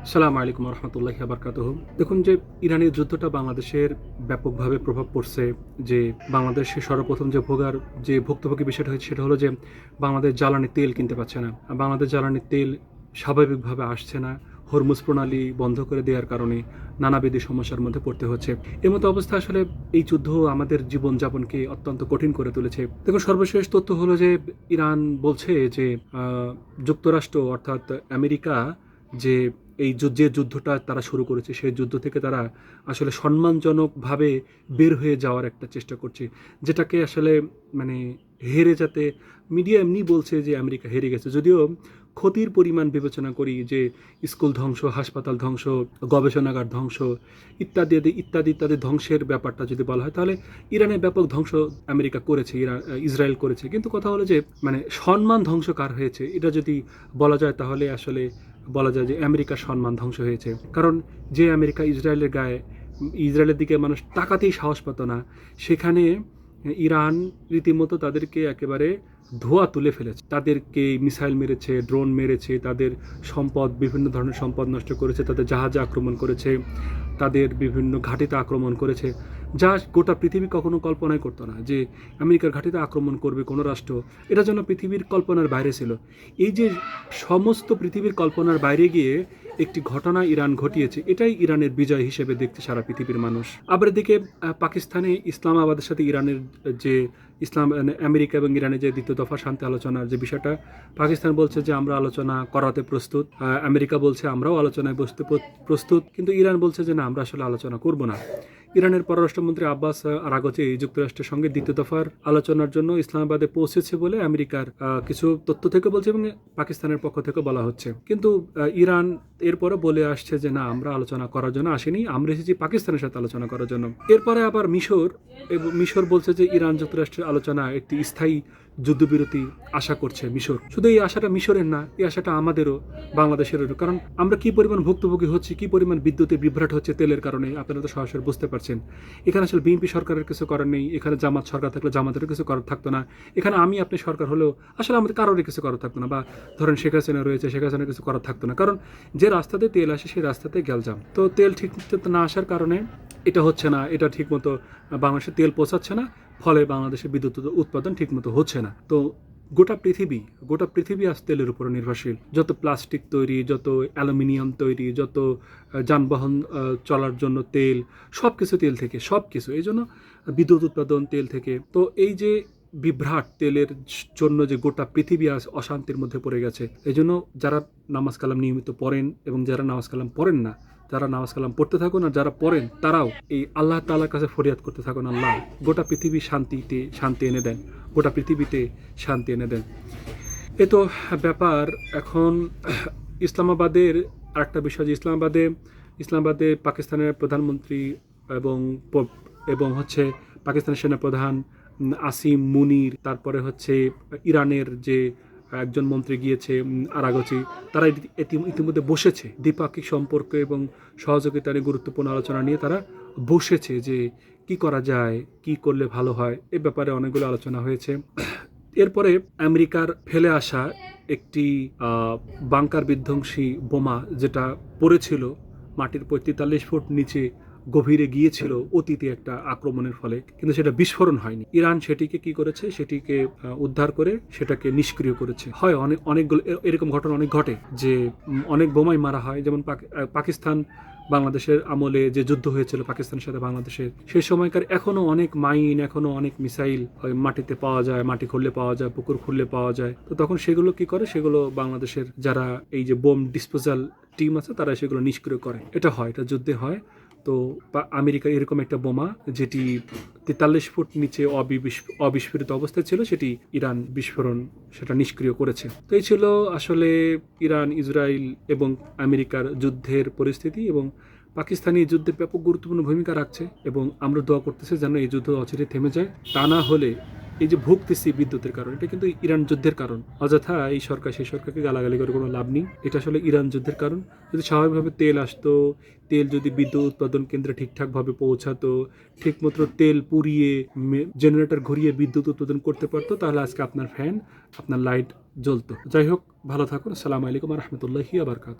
আসসালামু আলাইকুম রহমতুল্লাহি বারকাতুহু। দেখুন যে ইরানের যুদ্ধটা বাংলাদেশের ব্যাপকভাবে প্রভাব পড়ছে। যে বাংলাদেশে সর্বপ্রথম যে ভুক্তভোগী বিষয়টা হয়েছে সেটা হলো যে বাংলাদেশ জ্বালানি তেল কিনতে পারছে না। বাংলাদেশ জ্বালানি তেল স্বাভাবিকভাবে আসছে না। হরমুজ প্রণালী বন্ধ করে দেওয়ার কারণে নানাবিধ সমস্যার মধ্যে পড়তে হচ্ছে। এর মতো অবস্থা আসলে এই যুদ্ধ আমাদের জীবনযাপনকে অত্যন্ত কঠিন করে তুলেছে। দেখুন, সর্বশেষ তথ্য হলো যে ইরান বলছে যে যুক্তরাষ্ট্র অর্থাৎ আমেরিকা যে যে যুদ্ধটা তারা শুরু করেছে সেই যুদ্ধ থেকে তারা আসলে সম্মানজনকভাবে বের হয়ে যাওয়ার একটা চেষ্টা করছে, যেটাকে আসলে মানে হেরে যাতে মিডিয়া এমনি বলছে যে আমেরিকা হেরে গেছে, যদিও ক্ষতির পরিমাণ বিবেচনা করি যে স্কুল ধ্বংস, হাসপাতাল ধ্বংস, গবেষণাগার ধ্বংস ইত্যাদি ইত্যাদি ইত্যাদি ধ্বংসের ব্যাপারটা যদি বলা হয় তাহলে ইরানের ব্যাপক ধ্বংস আমেরিকা করেছে, ইসরায়েল করেছে। কিন্তু কথা হলো যে মানে সম্মান ধ্বংস কার হয়েছে এটা যদি বলা যায় তাহলে আসলে বলা যায় যে আমেরিকার সম্মান ধ্বংস হয়েছে। কারণ যে আমেরিকা ইসরায়েলের দিকে মানুষ তাকাতেই সাহস পেত না, সেখানে ইরান রীতিমতো তাদেরকে একেবারে ধোয়া তুলে ফেলেছে। তাদেরকে মিসাইল মেরেছে, ড্রোন মেরেছে, তাদের বিভিন্ন ধরনের সম্পদ নষ্ট করেছে, তাদের জাহাজে আক্রমণ করেছে, তাদের বিভিন্ন ঘাঁটিতে আক্রমণ করেছে, যা গোটা পৃথিবী কখনো কল্পনাই করতো না যে আমেরিকার ঘাঁটিতে আক্রমণ করবে কোনো রাষ্ট্র। এটা যেন পৃথিবীর কল্পনার বাইরে ছিল। এই যে সমস্ত পৃথিবীর কল্পনার বাইরে গিয়ে একটি ঘটনা ইরান ঘটিয়েছে, এটাই ইরানের বিজয় হিসেবে দেখছে সারা পৃথিবীর মানুষ। আবার এদিকে পাকিস্তানে ইসলামাবাদের সাথে ইরানের যে আমেরিকা এবং ইরানের যে দ্বিতীয় দফা শান্তি আলোচনার যে বিষয়টা, পাকিস্তান বলছে যে আমরা আলোচনা করাতে প্রস্তুত, আমেরিকা বলছে আমরাও আলোচনায় বসতে প্রস্তুত, কিন্তু ইরান বলছে যে না, আমরা আসলে আলোচনা করব না। ইরানের পররাষ্ট্রমন্ত্রী আব্বাস আরাগচি যুক্তরাষ্ট্রের সঙ্গে দ্বিতীয় দফার আলোচনার জন্য ইসলামাবাদে পৌঁছেছে বলে আমেরিকার কিছু তথ্য থেকে বলছে এবং পাকিস্তানের পক্ষ থেকে বলা হচ্ছে। কিন্তু ইরান এরপরে বলে আসছে যে না, আমরা আলোচনা করার জন্য আসিনি, আমরা এসেছি পাকিস্তানের সাথে আলোচনা করার জন্য। এরপরে আবার মিশর বলছে যে ইরান যুক্তরাষ্ট্রের আলোচনা একটি স্থায়ী যুদ্ধবিরতি আশা করছে মিশর। শুধু এই আশাটা মিশরের না, এই আশাটা আমাদেরও, বাংলাদেশেরও। কারণ আমরা কি পরিমাণ ভুক্তভোগী হচ্ছি, কি পরিমাণ বিদ্যুতে বিভ্রাট হচ্ছে তেলের কারণে, আপনারা তো সরাসরি বুঝতে পারছেন। এখানে আসলে বিএনপি সরকারের কিছু করার নেই, এখানে জামাত সরকার থাকলে জামাতেরও কিছু করার থাকতো না, এখানে আপনি সরকার হলেও আসলে আমাদের কারোরই কিছু করার থাকতো না, বা ধরেন শেখ হাসিনা রয়েছে, শেখ হাসিনার কিছু করার থাকতো না। কারণ যে রাস্তাতে তেল আসে সেই রাস্তাতে গ্যালজাম। তো তেল ঠিক না আসার কারণে এটা হচ্ছে না, এটা ঠিকমতো বাংলাদেশে তেল পৌঁছাচ্ছে না, ফলে বাংলাদেশের বিদ্যুৎ উৎপাদন ঠিকমতো হচ্ছে না। তো গোটা পৃথিবী আজ তেলের উপর নির্ভরশীল। যত প্লাস্টিক তৈরি, যত অ্যালুমিনিয়াম তৈরি, যত যানবাহন চলার জন্য তেল, সব কিছু তেল থেকে, সব কিছু। এই জন্য বিদ্যুৎ উৎপাদন তেল থেকে। তো এই যে বিভ্রাট তেলের জন্য যে গোটা পৃথিবী আজ অশান্তির মধ্যে পড়ে গেছে, এই জন্য যারা নামাজ কালাম নিয়মিত পড়েন এবং যারা নামাজ কালাম পড়েন না, যারা নামাজ কালাম পড়তে থাকুন, আর যারা পড়েন তারাও এই আল্লাহ তাআলার কাছে ফরিয়াদ করতে থাকুন, আল্লাহ গোটা পৃথিবী শান্তি এনে দেন, গোটা পৃথিবীতে শান্তি এনে দেন। এ তো ব্যাপার। এখন ইসলামাবাদের আরেকটা বিষয়, যে ইসলামাবাদে পাকিস্তানের প্রধানমন্ত্রী এবং এবং হচ্ছে পাকিস্তানের সেনাপ্রধান আসিম মুনির, তারপরে হচ্ছে ইরানের যে একজন মন্ত্রী গিয়েছে আরাগচি, তারা ইতিমধ্যে বসেছে দ্বিপাক্ষিক সম্পর্ক এবং সহযোগিতা নিয়ে গুরুত্বপূর্ণ আলোচনা নিয়ে তারা বসেছে যে কি করা যায়, কি করলে ভালো হয়, এ ব্যাপারে অনেকগুলো আলোচনা হয়েছে। এরপরে আমেরিকার ফেলে আসা একটি বাংকার বিধ্বংসী বোমা, যেটা পড়েছিল মাটির ৪৫ ফুট নিচে গভীরে গিয়েছিল অতীতে একটা আক্রমণের ফলে, কিন্তু সেটা বিস্ফোরণ হয়নি। ইরান সেটিকে কি করেছে, সেটিকে উদ্ধার করে সেটাকে নিষ্ক্রিয় করেছে। হয় অনেকগুলো এরকম ঘটনা অনেক ঘটে যে অনেক বোমাই মারা হয়। যেমন পাকিস্তান বাংলাদেশের আমলে যে যুদ্ধ হয়েছিল পাকিস্তানের সাথে বাংলাদেশের, সেই সময়কার এখনো অনেক মাইন, এখনো অনেক মিসাইল মাটিতে পাওয়া যায়, মাটি খুললে পাওয়া যায়, পুকুর খুললে পাওয়া যায়। তো তখন সেগুলো কি করে, সেগুলো বাংলাদেশের যারা এই যে বোম ডিসপোজাল টিম আছে তারা সেগুলো নিষ্ক্রিয় করে। এটা যুদ্ধে হয়। তো আমেরিকার এরকম একটা বোমা, যেটি ৪৩ ফুট নিচে অবিস্ফোরিত অবস্থায় ছিল, সেটি ইরান সেটা নিষ্ক্রিয় করেছে। তো এই ছিল আসলে ইরান, ইসরায়েল এবং আমেরিকার যুদ্ধের পরিস্থিতি, এবং পাকিস্তানি যুদ্ধে ব্যাপক গুরুত্বপূর্ণ ভূমিকা রাখছে, এবং আমরা দোয়া করতেছি যেন এই যুদ্ধ অচিরে থেমে যায়। তা না হলে এই যে ভুগতেছি বিদ্যুতের কারণ, এটা কিন্তু ইরান যুদ্ধের কারণ। অযথা এই সরকার সেই সরকারকে গালাগালি করে কোনো লাভ নেই, এটা আসলে ইরান যুদ্ধের কারণ। যদি স্বাভাবিকভাবে তেল আসতো, তেল যদি বিদ্যুৎ উৎপাদন কেন্দ্রে ঠিকঠাকভাবে পৌঁছাতো, ঠিকমতো তেল পুড়িয়ে জেনারেটর ঘুরিয়ে বিদ্যুৎ উৎপাদন করতে পারতো, তাহলে আজকে আপনার ফ্যান, আপনার লাইট জ্বলতো। যাই হোক, ভালো থাকুন। আসসালামু আলাইকুম রহমতুল্লাহি ওয়া বারাকাতুহু।